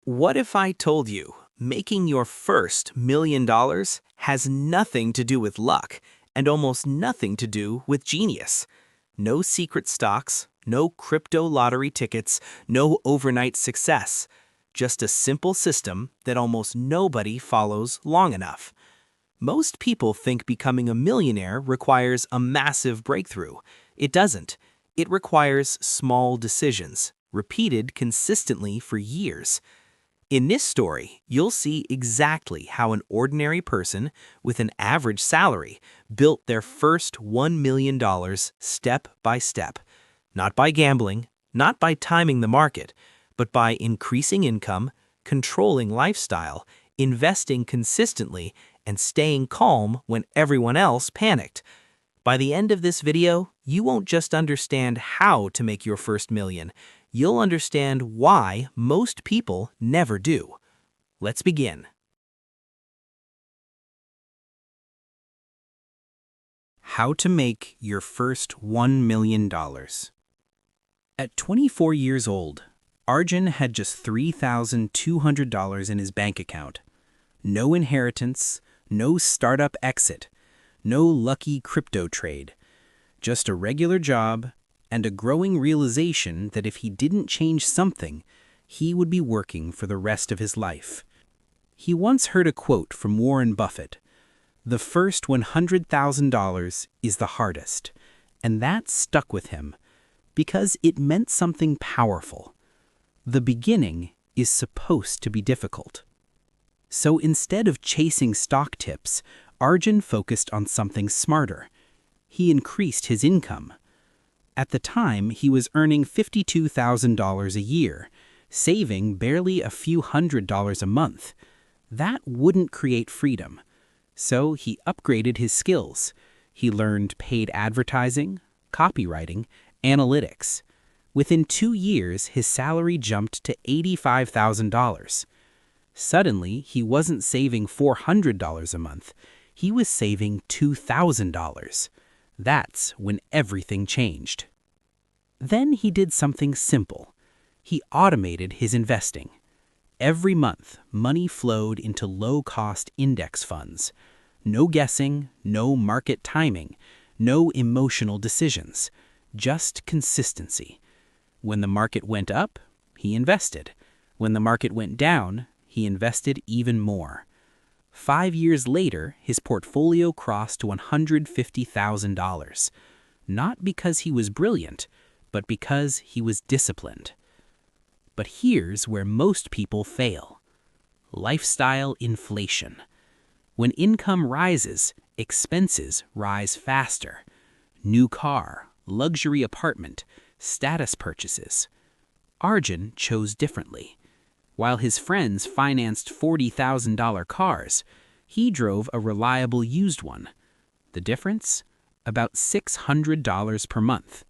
What if I told you making your first $1 million has nothing to do with luck and almost nothing to do with genius? No secret stocks, no crypto lottery tickets, no overnight success. Just a simple system that almost nobody follows long enough. Most people think becoming a millionaire requires a massive breakthrough. It doesn't. It requires small decisions, repeated consistently for years. In this story, you'll see exactly how an ordinary person with an average salary built their first $1 million step by step. Not by gambling, not by timing the market, but by increasing income, controlling lifestyle, investing consistently, and staying calm when everyone else panicked. By the end of this video, you won't just understand how to make your first million, you'll understand why most people never do. Let's begin. How to make your first $1 million. At 24 years old, Arjun had just $3,200 in his bank account. No inheritance, no startup exit, no lucky crypto trade. Just a regular job and a growing realization that if he didn't change something, he would be working for the rest of his life. He once heard a quote from Warren Buffett: "The first $100,000 is the hardest," and that stuck with him because it meant something powerful. The beginning is supposed to be difficult. So instead of chasing stock tips, Arjun focused on something smarter. He increased his income. At the time, he was earning $52,000 a year, saving barely a few $100s a month. That wouldn't create freedom. So he upgraded his skills. He learned paid advertising, copywriting, analytics. Within 2 years, his salary jumped to $85,000. Suddenly, he wasn't saving $400 a month. He was saving $2,000. That's when everything changed. Then he did something simple. He automated his investing. Every month, money flowed into low-cost index funds. No guessing, no market timing, no emotional decisions, just consistency. When the market went up, he invested. When the market went down, he invested even more. 5 years later, his portfolio crossed $150,000. Not because he was brilliant, but because he was disciplined. But here's where most people fail. Lifestyle inflation. When income rises, expenses rise faster. New car, luxury apartment, status purchases. Arjun chose differently. While his friends financed $40,000 cars, he drove a reliable used one. The difference? About $600 per month.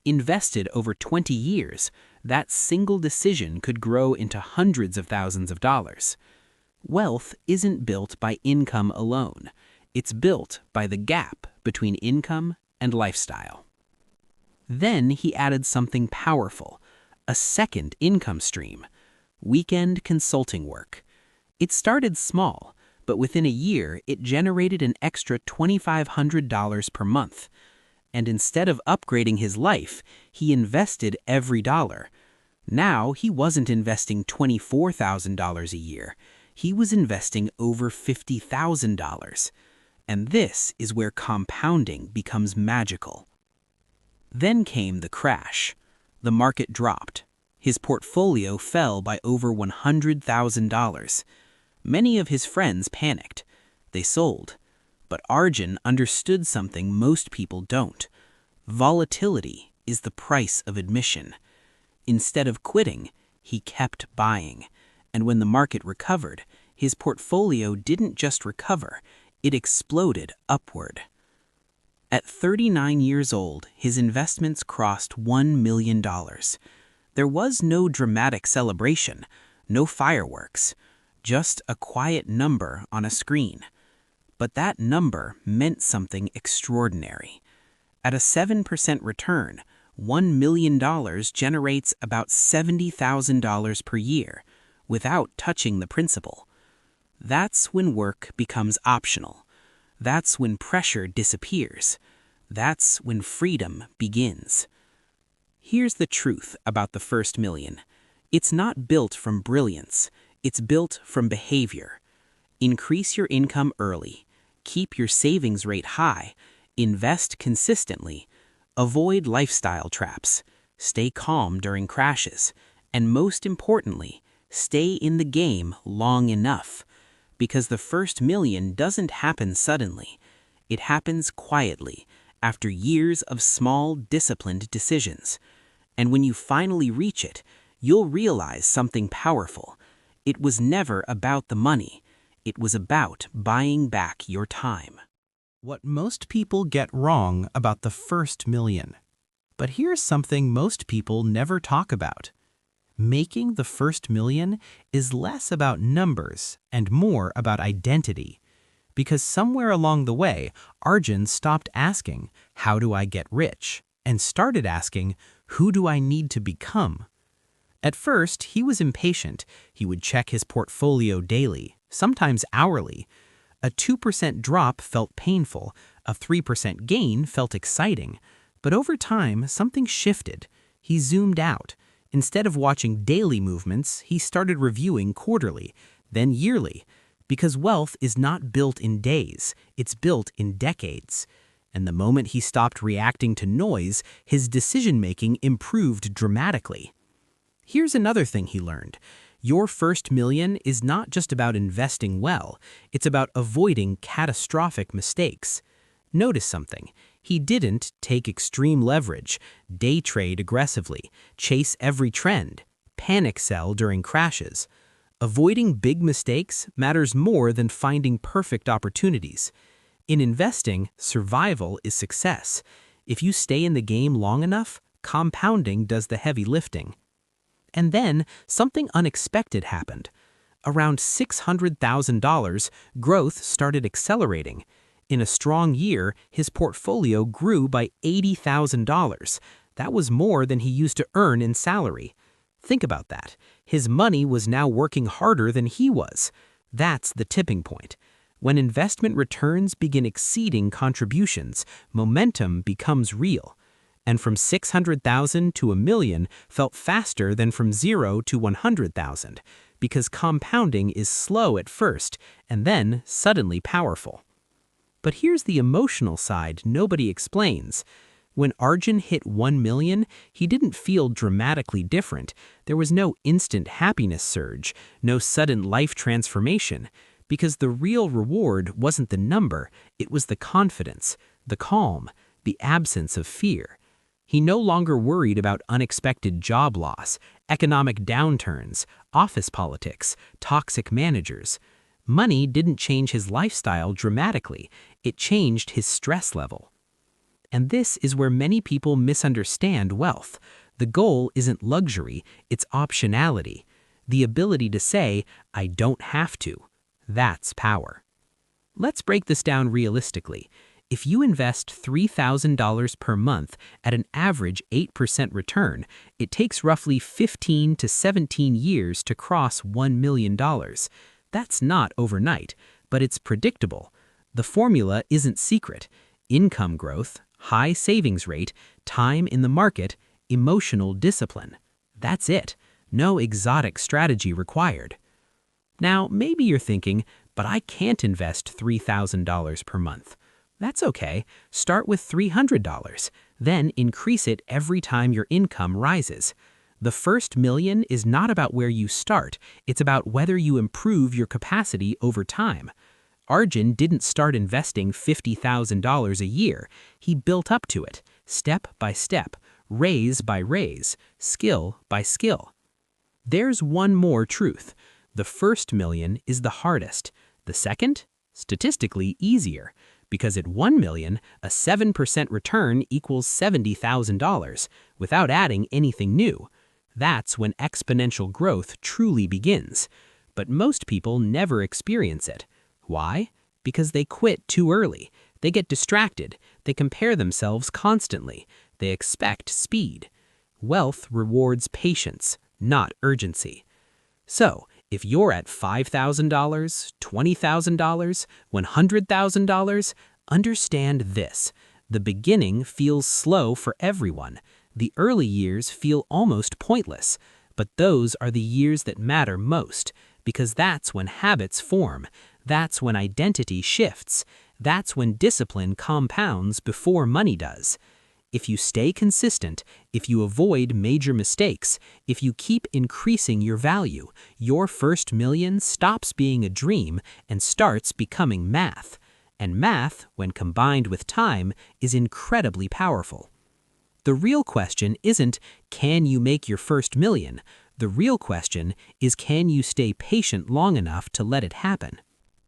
Invested over 20 years, that single decision could grow into hundreds of thousands of dollars. Wealth isn't built by income alone. It's built by the gap between income and lifestyle. Then he added something powerful, a second income stream. Weekend consulting work. It started small, but within a year it generated an extra $2,500 per month. And instead of upgrading his life, he invested every dollar. Now he wasn't investing $24,000 a year. He was investing over $50,000. And this is where compounding becomes magical. Then came the crash. The market dropped. His portfolio fell by over $100,000. Many of his friends panicked. They sold. But Arjun understood something most people don't. Volatility is the price of admission. Instead of quitting, he kept buying. And when the market recovered, his portfolio didn't just recover, it exploded upward. At 39 years old, his investments crossed $1 million. There was no dramatic celebration, no fireworks, just a quiet number on a screen. But that number meant something extraordinary. At a 7% return, $1 million generates about $70,000 per year, without touching the principal. That's when work becomes optional. That's when pressure disappears. That's when freedom begins. Here's the truth about the first million. It's not built from brilliance. It's built from behavior. Increase your income early. Keep your savings rate high. Invest consistently. Avoid lifestyle traps. Stay calm during crashes. And most importantly, stay in the game long enough. Because the first million doesn't happen suddenly. It happens quietly, after years of small, disciplined decisions. And when you finally reach it, you'll realize something powerful. It was never about the money. It was about buying back your time. What most people get wrong about the first million. But here's something most people never talk about. Making the first million is less about numbers and more about identity. Because somewhere along the way, Arjun stopped asking, "How do I get rich?" and started asking, "Who do I need to become?" At first, he was impatient. He would check his portfolio daily, sometimes hourly. A 2% drop felt painful. A 3% gain felt exciting. But over time, something shifted. He zoomed out. Instead of watching daily movements, he started reviewing quarterly, then yearly. Because wealth is not built in days, it's built in decades. And the moment he stopped reacting to noise, his decision-making improved dramatically. Here's another thing he learned. Your first million is not just about investing well, it's about avoiding catastrophic mistakes. Notice something. He didn't take extreme leverage, day trade aggressively, chase every trend, panic sell during crashes. Avoiding big mistakes matters more than finding perfect opportunities. In investing, survival is success. If you stay in the game long enough, compounding does the heavy lifting. And then something unexpected happened. Around $600,000, growth started accelerating. In a strong year, his portfolio grew by $80,000. That was more than he used to earn in salary. Think about that. His money was now working harder than he was. That's the tipping point. When investment returns begin exceeding contributions, momentum becomes real. And from 600,000 to a million felt faster than from 0 to 100,000, because compounding is slow at first and then suddenly powerful. But here's the emotional side nobody explains. When Arjun hit 1 million, he didn't feel dramatically different. There was no instant happiness surge, no sudden life transformation, because the real reward wasn't the number, it was the confidence, the calm, the absence of fear. He no longer worried about unexpected job loss, economic downturns, office politics, toxic managers. Money didn't change his lifestyle dramatically, it changed his stress level. And this is where many people misunderstand wealth. The goal isn't luxury, it's optionality. The ability to say, "I don't have to." That's power. Let's break this down realistically. If you invest $3,000 per month at an average 8% return, it takes roughly 15 to 17 years to cross $1 million. That's not overnight, but it's predictable. The formula isn't secret. Income growth, high savings rate, time in the market, emotional discipline. That's it. No exotic strategy required. Now, maybe you're thinking, but I can't invest $3,000 per month. That's okay. Start with $300, then increase it every time your income rises. The first million is not about where you start, it's about whether you improve your capacity over time. Arjun didn't start investing $50,000 a year. He built up to it, step by step, raise by raise, skill by skill. There's one more truth. The first million is the hardest. The second? Statistically easier. Because at 1 million, a 7% return equals $70,000 without adding anything new. That's when exponential growth truly begins. But most people never experience it. Why? Because they quit too early. They get distracted. They compare themselves constantly. They expect speed. Wealth rewards patience, not urgency. So, If you're at $5,000, $20,000, $100,000, understand this. The beginning feels slow for everyone. The early years feel almost pointless, but those are the years that matter most, because that's when habits form, that's when identity shifts, that's when discipline compounds before money does. If you stay consistent, if you avoid major mistakes, if you keep increasing your value, your first million stops being a dream and starts becoming math. And math, when combined with time, is incredibly powerful. The real question isn't, can you make your first million? The real question is, can you stay patient long enough to let it happen?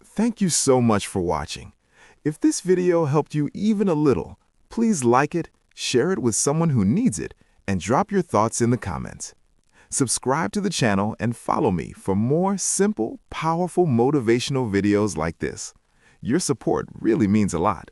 Thank you so much for watching. If this video helped you even a little, please like it, share it with someone who needs it, and drop your thoughts in the comments. Subscribe to the channel and follow me for more simple, powerful motivational videos like this. Your support really means a lot.